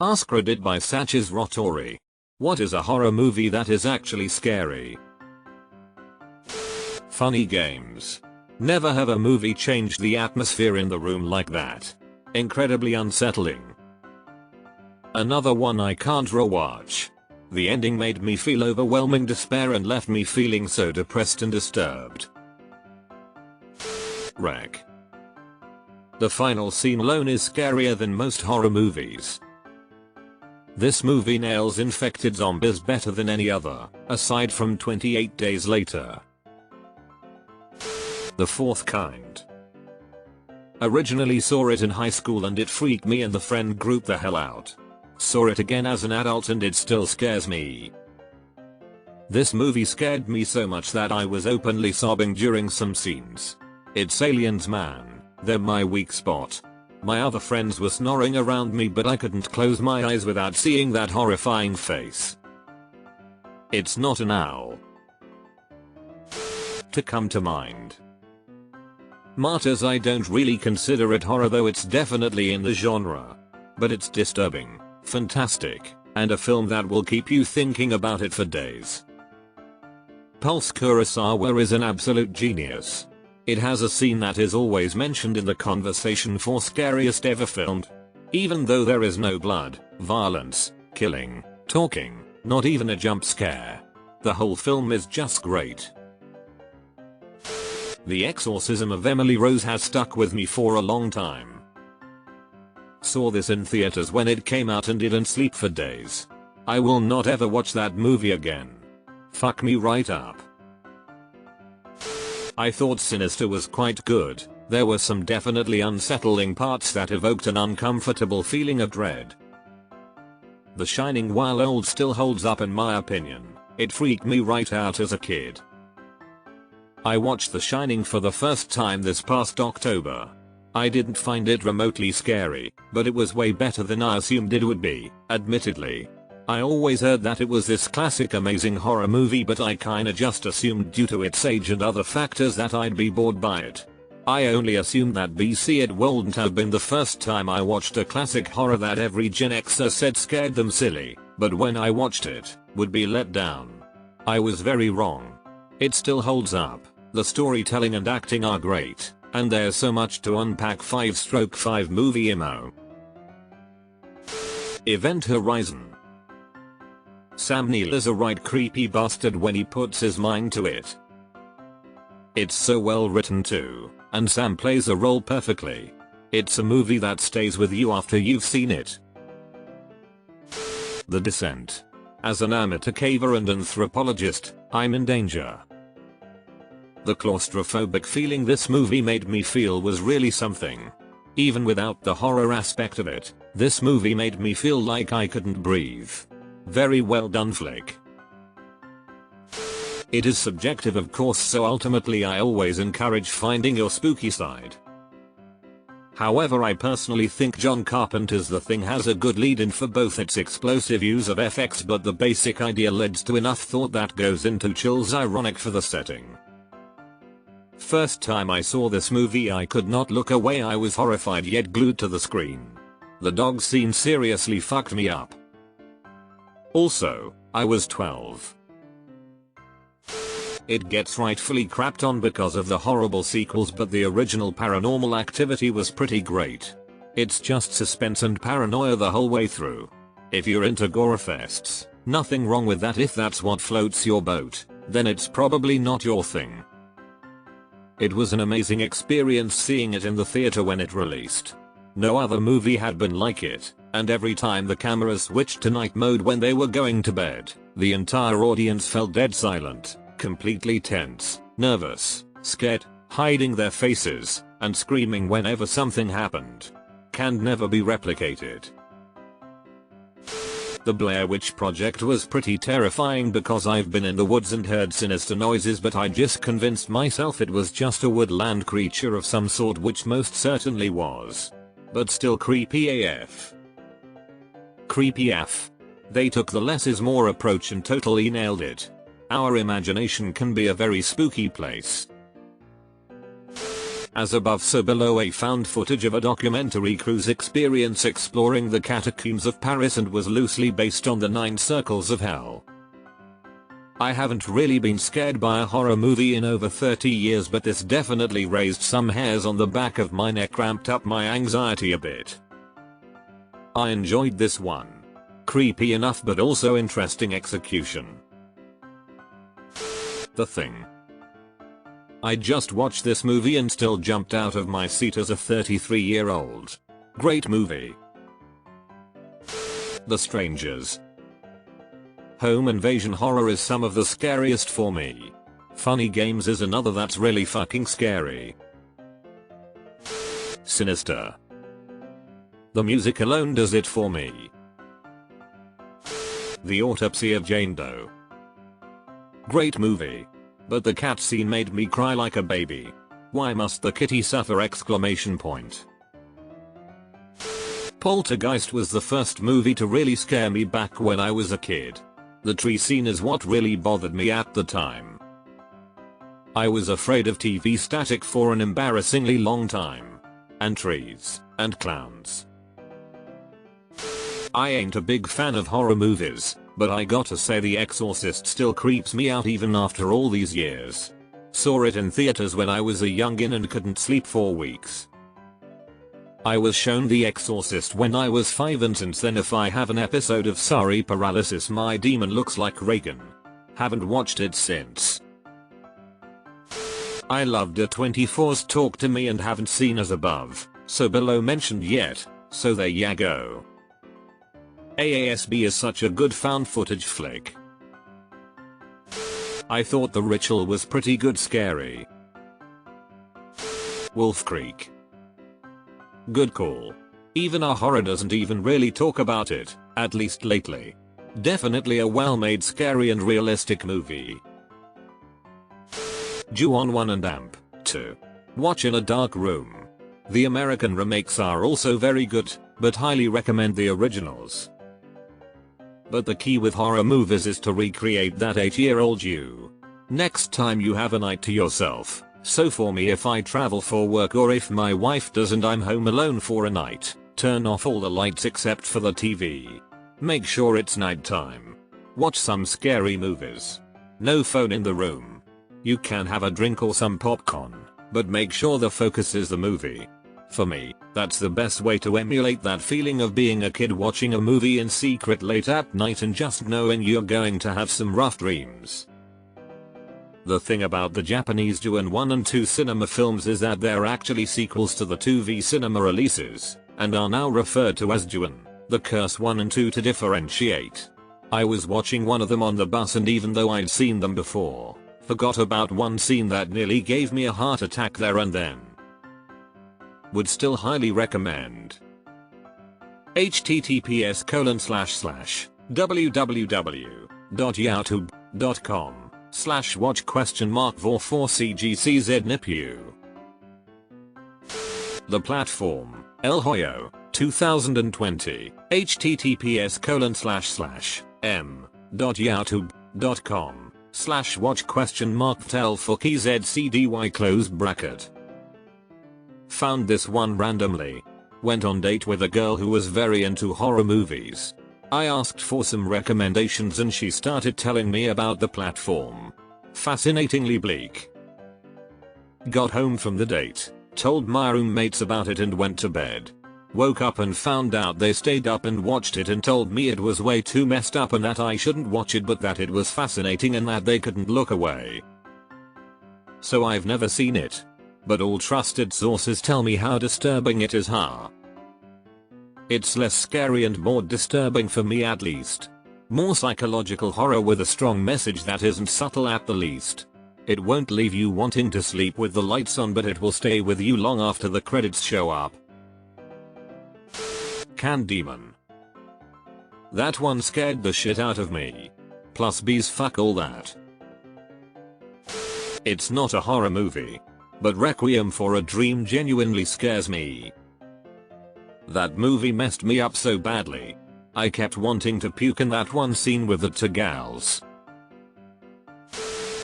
AskReddit by Satch's Rotori. What is a horror movie that is actually scary? Funny games. Never have a movie changed the atmosphere in the room like that. Incredibly unsettling. Another one I can't rewatch. The ending made me feel overwhelming despair and left me feeling so depressed and disturbed. Wreck. The final scene alone is scarier than most horror movies. This movie nails infected zombies better than any other, aside from 28 Days Later. The Fourth Kind. Originally saw it in high school and it freaked me and the friend group the hell out. Saw it again as an adult and it still scares me. This movie scared me so much that I was openly sobbing during some scenes. It's aliens, man. They're my weak spot. My other friends were snoring around me but I couldn't close my eyes without seeing that horrifying face. It's not an owl. To come to mind. Martyrs. I don't really consider it horror, though it's definitely in the genre. But it's disturbing, fantastic, and a film that will keep you thinking about it for days. Pulse. Kurosawa is an absolute genius. It has a scene that is always mentioned in the conversation for scariest ever filmed. Even though there is no blood, violence, killing, talking, not even a jump scare. The whole film is just great. The Exorcism of Emily Rose has stuck with me for a long time. Saw this in theaters when it came out and didn't sleep for days. I will not ever watch that movie again. Fuck me right up. I thought Sinister was quite good. There were some definitely unsettling parts that evoked an uncomfortable feeling of dread. The Shining, while old, still holds up in my opinion. It freaked me right out as a kid. I watched The Shining for the first time this past October. I didn't find it remotely scary, but it was way better than I assumed it would be, admittedly. I always heard that it was this classic amazing horror movie, but I kinda just assumed due to its age and other factors that I'd be bored by it. I only assumed that BC it wouldn't have been the first time I watched a classic horror that every Gen Xer said scared them silly, but when I watched it, would be let down. I was very wrong. It still holds up, the storytelling and acting are great, and there's so much to unpack. 5/5 movie emo. Event Horizon. Sam Neill is a right creepy bastard when he puts his mind to it. It's so well written too, and Sam plays a role perfectly. It's a movie that stays with you after you've seen it. The Descent. As an amateur caver and anthropologist, I'm in danger. The claustrophobic feeling this movie made me feel was really something. Even without the horror aspect of it, this movie made me feel like I couldn't breathe. Very well done flick. It is subjective, of course, so ultimately I always encourage finding your spooky side. However, I personally think John Carpenter's The Thing has a good lead-in for both its explosive use of FX, but the basic idea leads to enough thought that goes into chills, ironic for the setting. First time I saw this movie I could not look away. I was horrified yet glued to the screen. The dog scene seriously fucked me up. Also, I was 12. It gets rightfully crapped on because of the horrible sequels, but the original Paranormal Activity was pretty great. It's just suspense and paranoia the whole way through. If you're into gorefests, nothing wrong with that. If that's what floats your boat, then it's probably not your thing. It was an amazing experience seeing it in the theater when it released. No other movie had been like it, and every time the camera switched to night mode when they were going to bed, the entire audience fell dead silent, completely tense, nervous, scared, hiding their faces, and screaming whenever something happened. Can never be replicated. The Blair Witch Project was pretty terrifying because I've been in the woods and heard sinister noises, but I just convinced myself it was just a woodland creature of some sort, which most certainly was. But still creepy AF. Creepy AF. They took the less is more approach and totally nailed it. Our imagination can be a very spooky place. As above so below. A found footage of a documentary cruise experience exploring the catacombs of Paris and was loosely based on the 9 circles of hell. I haven't really been scared by a horror movie in over 30 years, but this definitely raised some hairs on the back of my neck, ramped up my anxiety a bit. I enjoyed this one. Creepy enough but also interesting execution. The Thing. I just watched this movie and still jumped out of my seat as a 33-year-old. Great movie. The Strangers. Home invasion horror is some of the scariest for me. Funny Games is another that's really fucking scary. Sinister. The music alone does it for me. The Autopsy of Jane Doe. Great movie. But the cat scene made me cry like a baby. Why must the kitty suffer? Exclamation point. Poltergeist was the first movie to really scare me back when I was a kid. The tree scene is what really bothered me at the time. I was afraid of TV static for an embarrassingly long time. And trees, and clowns. I ain't a big fan of horror movies, but I gotta say The Exorcist still creeps me out even after all these years. Saw it in theaters when I was a youngin' and couldn't sleep for weeks. I was shown The Exorcist when I was 5, and since then if I have an episode of sorry paralysis my demon looks like Reagan. Haven't watched it since. I loved A24's Talk to Me and haven't seen As Above, So Below mentioned yet, so there ya go. AASB is such a good found footage flick. I thought The Ritual was pretty good scary. Wolf Creek. Good call. Even our horror doesn't even really talk about it, at least lately. Definitely a well-made scary and realistic movie. Ju-on 1 and Amp 2. Watch in a dark room. The American remakes are also very good, but highly recommend the originals. But the key with horror movies is to recreate that 8-year-old you. Next time you have a night to yourself. So for me, if I travel for work or if my wife does and I'm home alone for a night, turn off all the lights except for the TV. Make sure it's nighttime. Watch some scary movies. No phone in the room. You can have a drink or some popcorn, but make sure the focus is the movie. For me, that's the best way to emulate that feeling of being a kid watching a movie in secret late at night and just knowing you're going to have some rough dreams. The thing about the Japanese Ju-on 1 and 2 cinema films is that they're actually sequels to the 2V cinema releases, and are now referred to as Ju-on, The Curse 1 and 2 to differentiate. I was watching one of them on the bus, and even though I'd seen them before, forgot about one scene that nearly gave me a heart attack there and then. Would still highly recommend. https://www.youtube.com/watch?vor4cgcznipu. The Platform, El Hoyo, 2020. https://m.youtube.com/watch?tel4kzcdy. Found this one randomly. Went on date with a girl who was very into horror movies. I asked for some recommendations and she started telling me about The Platform. Fascinatingly bleak. Got home from the date, told my roommates about it and went to bed. Woke up and found out they stayed up and watched it and told me it was way too messed up and that I shouldn't watch it, but that it was fascinating and that they couldn't look away. So I've never seen it. But all trusted sources tell me how disturbing it is. It's less scary and more disturbing for me, at least. More psychological horror with a strong message that isn't subtle at the least. It won't leave you wanting to sleep with the lights on, but it will stay with you long after the credits show up. Can Demon. That one scared the shit out of me. Plus bees, fuck all that. It's not a horror movie, but Requiem for a Dream genuinely scares me. That movie messed me up so badly. I kept wanting to puke in that one scene with the two gals.